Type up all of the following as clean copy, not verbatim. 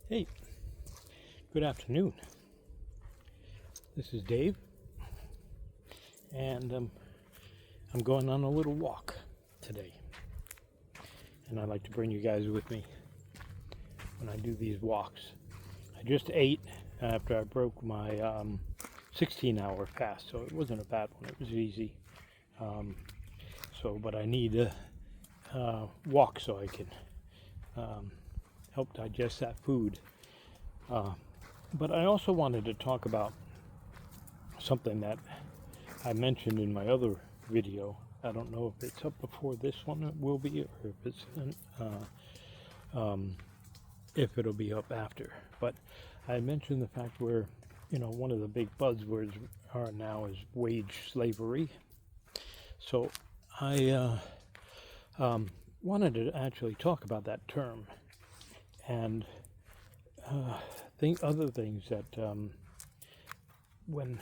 Hey, good afternoon. This is Dave, and I'm going on a little walk today. And I'd like to bring you guys with me when I do these walks. I just ate after I broke my 16-hour fast, so it wasn't a bad one. It was easy. But I need to walk so I can help digest that food. But I also wanted to talk about something that I mentioned in my other video. I don't know if it's up before this one it will be, or if it'll be up after. But I mentioned the fact where, one of the big buzzwords are now is wage slavery. So I wanted to actually talk about that term and other things that when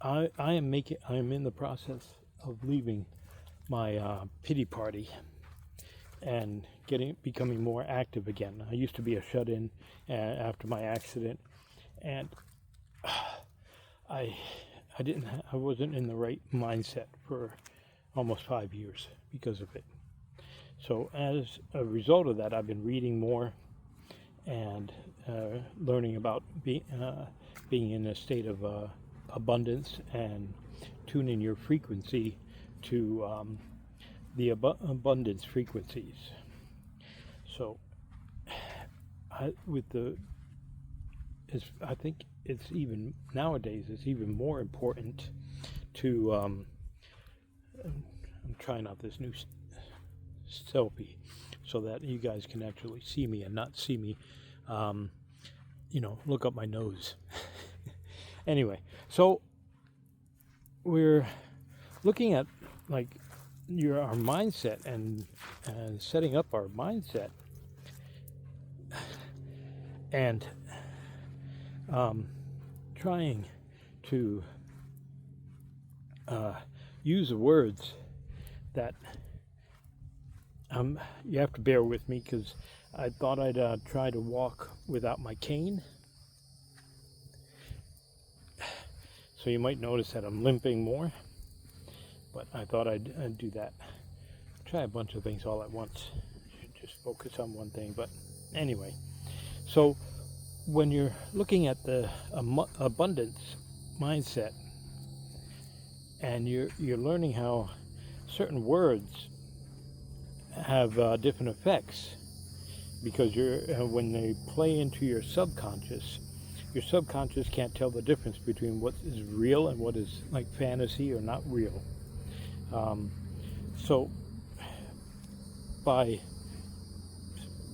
I am in the process of leaving my pity party and becoming more active again. I used to be a shut-in after my accident, and I wasn't in the right mindset for almost 5 years because of it. So as a result of that, I've been reading more and learning about being in a state of abundance and tuning your frequency to the abundance frequencies. So I think it's even nowadays it's even more important to I'm trying out this new selfie so that you guys can actually see me and not see me look up my nose. Anyway, so we're looking at our mindset and setting up our mindset and trying to use the words that you have to bear with me because I thought I'd try to walk without my cane. So you might notice that I'm limping more, but I thought I'd do that. Try a bunch of things all at once. Just focus on one thing. But anyway, so when you're looking at the abundance mindset and you're learning how certain words have different effects, because when they play into your subconscious can't tell the difference between what is real and what is like fantasy or not real. So by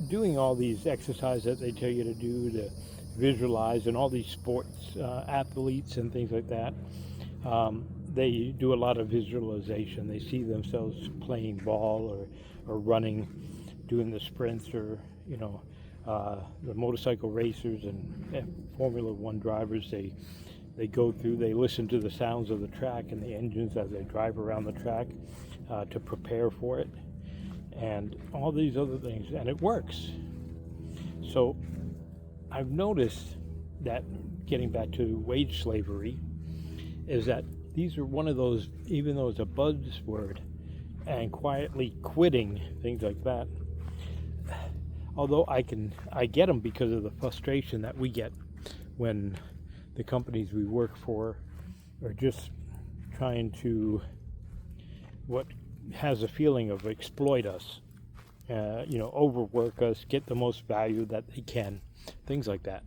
doing all these exercises that they tell you to do to visualize, and all these sports athletes and things like that, they do a lot of visualization. They see themselves playing ball or running, doing the sprints, or the motorcycle racers and Formula One drivers. They go through, they listen to the sounds of the track and the engines as they drive around the track to prepare for it, and all these other things, and it works. So I've noticed that, getting back to wage slavery, is that these are one of those, even though it's a buzzword, and quietly quitting, things like that, although I get them because of the frustration that we get when the companies we work for are just trying to, what has a feeling of, exploit us, overwork us, get the most value that they can, things like that.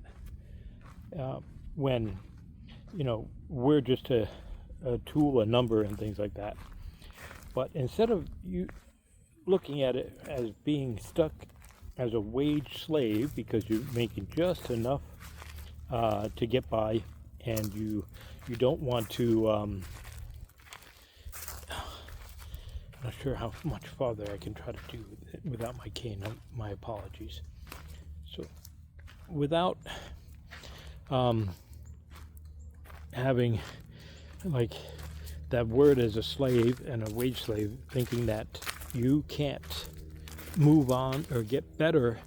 When, we're just a tool, a number, and things like that. But instead of you looking at it as being stuck as a wage slave because you're making just enough to get by, and you don't want to, I'm not sure how much farther I can try to do it without my cane. My apologies. So without having like that word as a slave and a wage slave, thinking that you can't move on or get better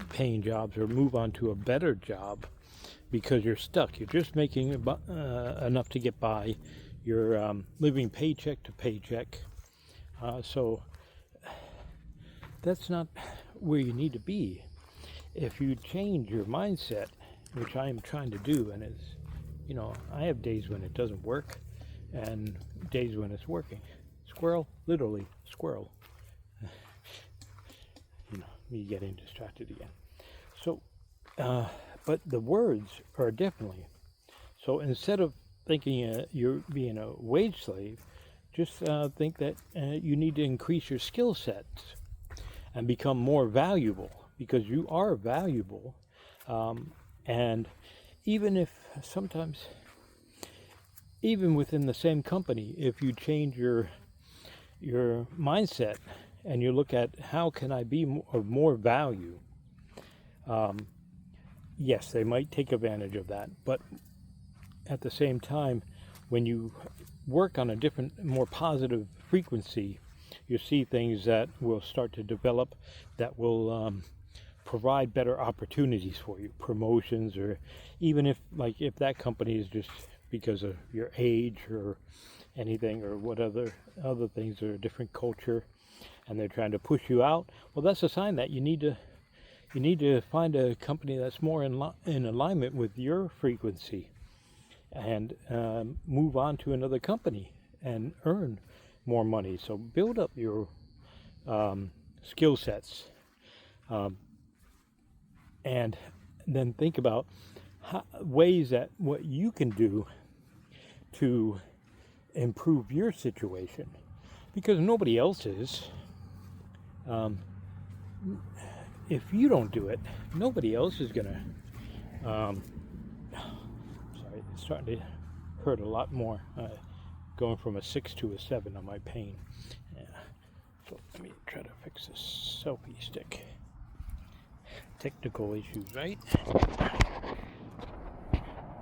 paying jobs or move on to a better job because you're stuck. You're just making enough to get by. You're living paycheck to paycheck. So that's not where you need to be. If you change your mindset, which I am trying to do, and it's, I have days when it doesn't work and days when it's working. Squirrel, literally, squirrel. Me getting distracted again. So, but the words are definitely. So instead of thinking you're being a wage slave, just think that you need to increase your skill sets and become more valuable, because you are valuable. And even if sometimes, even within the same company, if you change your mindset and you look at how can I be of more value, yes, they might take advantage of that. But at the same time, when you work on a different, more positive frequency, you see things that will start to develop that will provide better opportunities for you, promotions, or even if that company is just because of your age or anything, or what other things, or a different culture, and they're trying to push you out. Well, that's a sign that you need to find a company that's more in alignment with your frequency, and move on to another company and earn more money. So build up your skill sets, and then think about ways that what you can do to improve your situation, because nobody else is. If you don't do it, nobody else is gonna. Sorry, it's starting to hurt a lot more. Going from a 6 to a 7 on my pain. Yeah. So let me try to fix this selfie stick. Technical issues, right?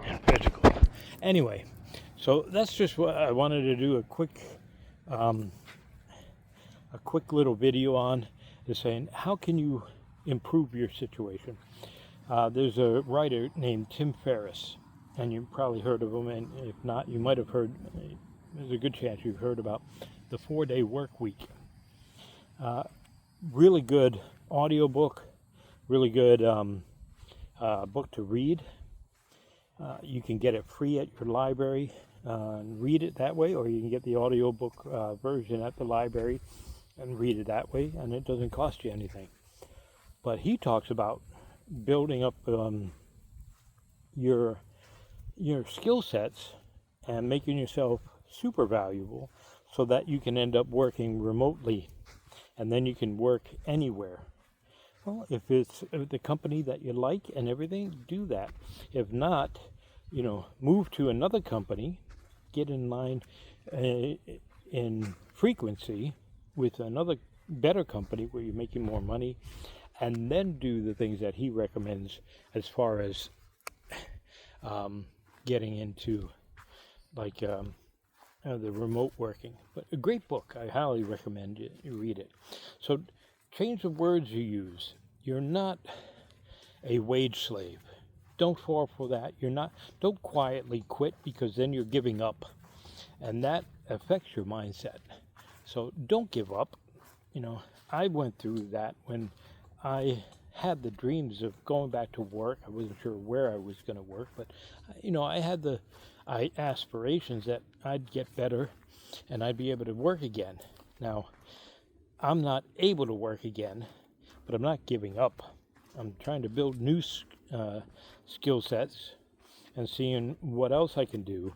And physical. Anyway, so that's just what I wanted to do, a quick little video on, is saying how can you improve your situation. There's a writer named Tim Ferriss, and you've probably heard of him, and if not, you might have heard, there's a good chance you've heard about the 4-day work week. Really good audiobook, really good book to read. You can get it free at your library and read it that way, or you can get the audiobook version at the library and read it that way, and it doesn't cost you anything. But he talks about building up your skill sets and making yourself super valuable, so that you can end up working remotely, and then you can work anywhere. Well, if it's the company that you like and everything, do that. If not, move to another company, get in line in frequency with another better company where you're making more money, and then do the things that he recommends as far as getting into the remote working. But a great book. I highly recommend you read it. So change the words you use. You're not a wage slave. Don't fall for that. Don't quietly quit, because then you're giving up, and that affects your mindset. So don't give up. I went through that when I had the dreams of going back to work. I wasn't sure where I was going to work, but I had the aspirations that I'd get better and I'd be able to work again. Now, I'm not able to work again, but I'm not giving up. I'm trying to build new skill sets and seeing what else I can do.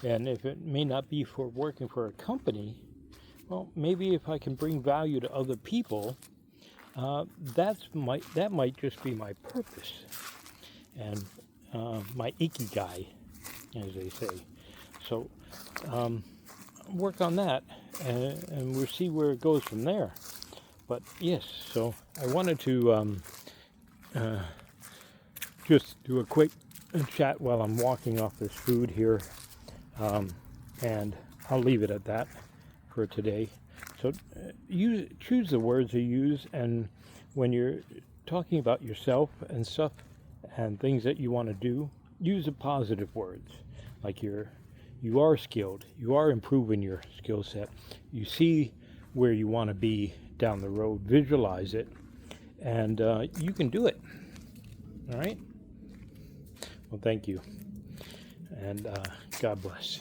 And if it may not be for working for a company, well, maybe if I can bring value to other people, that might just be my purpose and my ikigai, as they say. So work on that, and we'll see where it goes from there. But yes, so I wanted to just do a quick chat while I'm walking off this food here, and I'll leave it at that for today. So choose the words you use, and when you're talking about yourself and stuff and things that you want to do, use the positive words. Like you are skilled, you are improving your skill set, you see where you want to be down the road, visualize it, and you can do it. All right? Well, thank you, and God bless.